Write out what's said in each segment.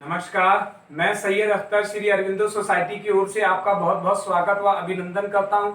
नमस्कार, मैं सैयद अख्तर श्री अरविंदो सोसाइटी की ओर से आपका बहुत बहुत स्वागत व अभिनंदन करता हूं।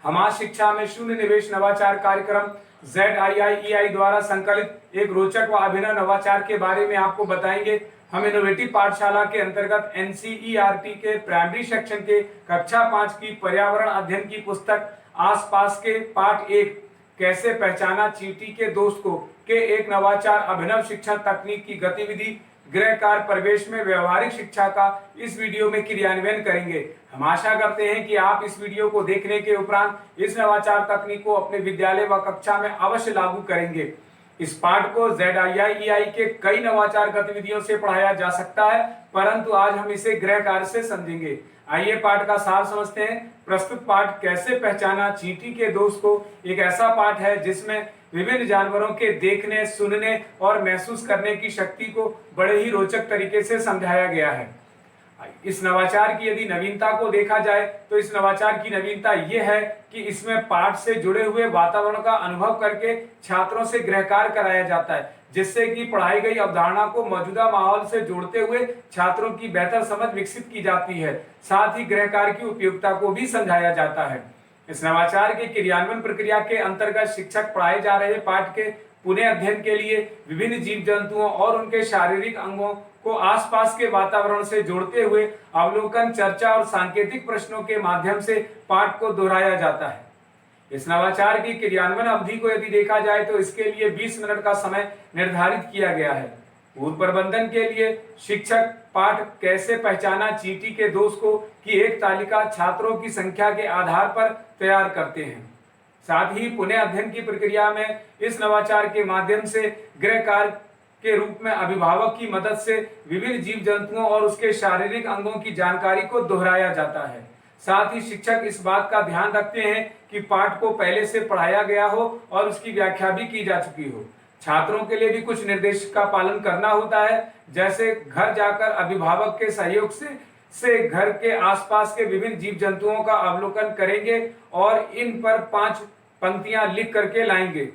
हमारी शिक्षा में शून्य निवेश नवाचार कार्यक्रम ZIIEI द्वारा संकलित एक रोचक व अभिनव नवाचार के बारे में आपको बताएंगे। हम इनोवेटिव पाठशाला के अंतर्गत NCERT के प्राइमरी सेक्शन के कक्षा 5 की पर्यावरण अध्ययन की पुस्तक आसपास के पाठ 1 कैसे पहचाना चींटी के दोस्त को के एक नवाचार अभिनव शिक्षण तकनीक की गतिविधि गृह कार्य परिवेश में व्यवहारिक शिक्षा का इस वीडियो में क्रियान्वयन करेंगे। हम आशा करते हैं कि आप इस वीडियो को देखने के उपरांत इस नवाचार तकनीक को अपने विद्यालय व कक्षा में अवश्य लागू करेंगे। इस पाठ को ZIIEI के कई नवाचार गतिविधियों से पढ़ाया जा सकता है, परंतु आज हम इसे गृह कार्य से समझेंगे। आइए पाठ का सार समझते हैं। प्रस्तुत पाठ कैसे पहचाना चींटी के दोस्त को एक ऐसा पाठ है जिसमें विभिन्न जानवरों के देखने, सुनने और महसूस करने की शक्ति को बड़े ही रोचक तरीके से समझाया गया है। इस नवाचार की यदि नवीनता को देखा जाए तो इस नवाचार की नवीनता यह है कि इसमें पाठ से जुड़े हुए वातावरण का अनुभव करके छात्रों से गृह कार्य कराया जाता है, जिससे कि पढ़ाई गई अवधारणा को मौजूदा माहौल से जोड़ते हुए छात्रों की बेहतर समझ विकसित की जाती है। साथ ही गृह कार्य की उपयोगिता को भी समझाया जाता है। इस नवाचार के क्रियान्वयन प्रक्रिया के अंतर्गत शिक्षक पढ़ाए जा रहे पाठ के पुनः अध्ययन के लिए विभिन्न जीव जंतुओं और उनके शारीरिक अंगों को आसपास के वातावरण से जोड़ते हुए अवलोकन, चर्चा और सांकेतिक प्रश्नों के माध्यम से पाठ को दोहराया जाता है। इस नवाचार की क्रियान्वयन अवधि को यदि देखा जाए तो इसके लिए 20 मिनट का समय निर्धारित किया गया है। पूर्व प्रबंधन के लिए शिक्षक पाठ कैसे पहचाना चींटी के दोस्त को की एक तालिका छात्रों की संख्या के आधार पर तैयार करते हैं। साथ ही पुनः अध्ययन की प्रक्रिया में इस नवाचार के माध्यम से गृह कार्य के रूप में अभिभावक की मदद से विभिन्न जीव जंतुओं और उसके शारीरिक अंगों की जानकारी को दोहराया जाता है। साथ ही शिक्षक इस बात का ध्यान रखते हैं कि पाठ को पहले से पढ़ाया गया हो और उसकी व्याख्या भी की जा चुकी हो। छात्रों के लिए भी कुछ निर्देश का पालन करना होता है, जैसे घर जाकर अभिभावक के सहयोग से घर के आसपास के विभिन्न जीव जंतुओं का अवलोकन करेंगे और इन पर 5 पंक्तियां लिख करके लाएंगे।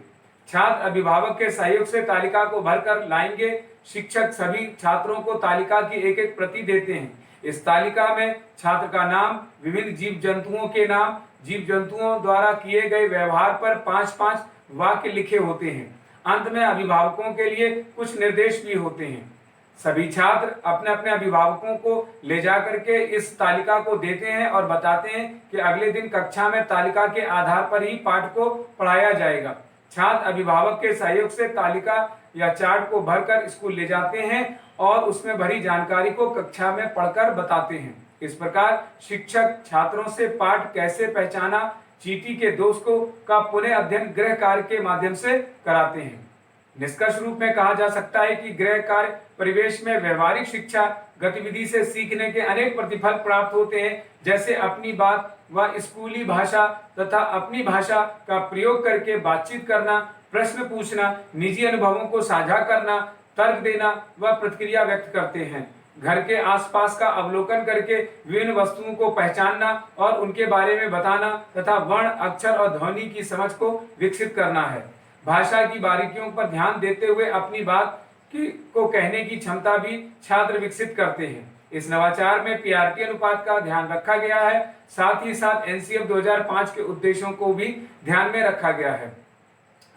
छात्र अभिभावक के सहयोग से तालिका को भरकर लाएंगे। शिक्षक सभी छात्रों को तालिका की एक एक प्रति देते हैं। इस तालिका में छात्र का नाम, विभिन्न जीव जंतुओं के नाम, जीव जंतुओं द्वारा किए गए व्यवहार पर 5-5 वाक्य लिखे होते हैं। अंत में अभिभावकों के लिए कुछ निर्देश भी होते हैं। सभी छात्र अपने अपने अभिभावकों को ले जाकर के इस तालिका को देते हैं और बताते हैं कि अगले दिन कक्षा में तालिका के आधार पर ही पाठ को पढ़ाया जाएगा। छात्र अभिभावक के सहयोग से तालिका या चार्ट को भरकर स्कूल ले जाते हैं और उसमें भरी जानकारी को कक्षा में पढ़कर बताते हैं। इस प्रकार शिक्षक छात्रों से पाठ कैसे पहचाना चींटी के दोस्त को का पुनः अध्ययन गृह कार्य के माध्यम से कराते हैं। निष्कर्ष रूप में कहा जा सकता है कि गृह कार्य परिवेश में व्यवहारिक शिक्षा गतिविधि से सीखने के अनेक प्रतिफल प्राप्त होते हैं, जैसे अपनी बात व स्कूली भाषा तथा अपनी भाषा का प्रयोग करके बातचीत करना, प्रश्न पूछना, निजी अनुभवों को साझा करना, तर्क देना व प्रतिक्रिया व्यक्त करते हैं। घर के आसपास का अवलोकन करके विभिन्न वस्तुओं को पहचानना और उनके बारे में बताना तथा वर्ण, अक्षर और ध्वनि की समझ को विकसित करना है। भाषा की बारीकियों पर ध्यान देते हुए अपनी बात को कहने की क्षमता भी छात्र विकसित करते हैं। इस नवाचार में PRT अनुपात का ध्यान रखा गया है। साथ ही साथ NCF 2005 के उद्देश्यों को भी ध्यान में रखा गया है।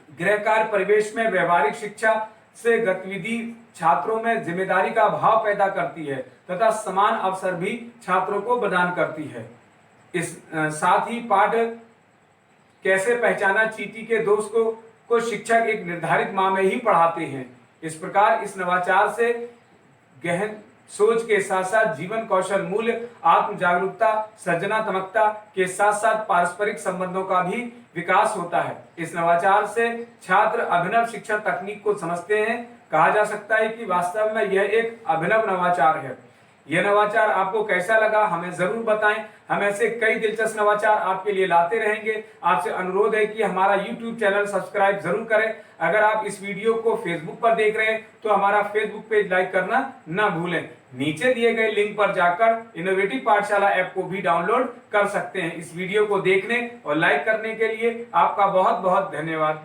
गृह कार्य परिवेश में व्यवहारिक शिक्षा से गतिविधि छात्रों में जिम्मेदारी का भाव पैदा करती है तथा समान अवसर भी छात्रों को प्रदान करती है। इस साथ ही पाठ कैसे पहचाना चींटी के दोस्त को शिक्षक एक निर्धारित माह में ही पढ़ाते हैं। इस प्रकार इस नवाचार से गहन सोच के साथ साथ जीवन कौशल मूल्य, आत्म जागरूकता, सृजनात्मकता के साथ साथ पारस्परिक संबंधों का भी विकास होता है। इस नवाचार से छात्र अभिनव शिक्षण तकनीक को समझते हैं। कहा जा सकता है कि वास्तव में यह एक अभिनव नवाचार है। यह नवाचार आपको कैसा लगा हमें जरूर बताएं। हम ऐसे कई दिलचस्प नवाचार आपके लिए लाते रहेंगे। आपसे अनुरोध है कि हमारा YouTube चैनल सब्सक्राइब जरूर करें। अगर आप इस वीडियो को Facebook पर देख रहे हैं तो हमारा Facebook पेज लाइक करना ना भूलें। नीचे दिए गए लिंक पर जाकर इनोवेटिव पाठशाला ऐप को भी डाउनलोड कर सकते हैं। इस वीडियो को देखने और लाइक करने के लिए आपका बहुत बहुत धन्यवाद।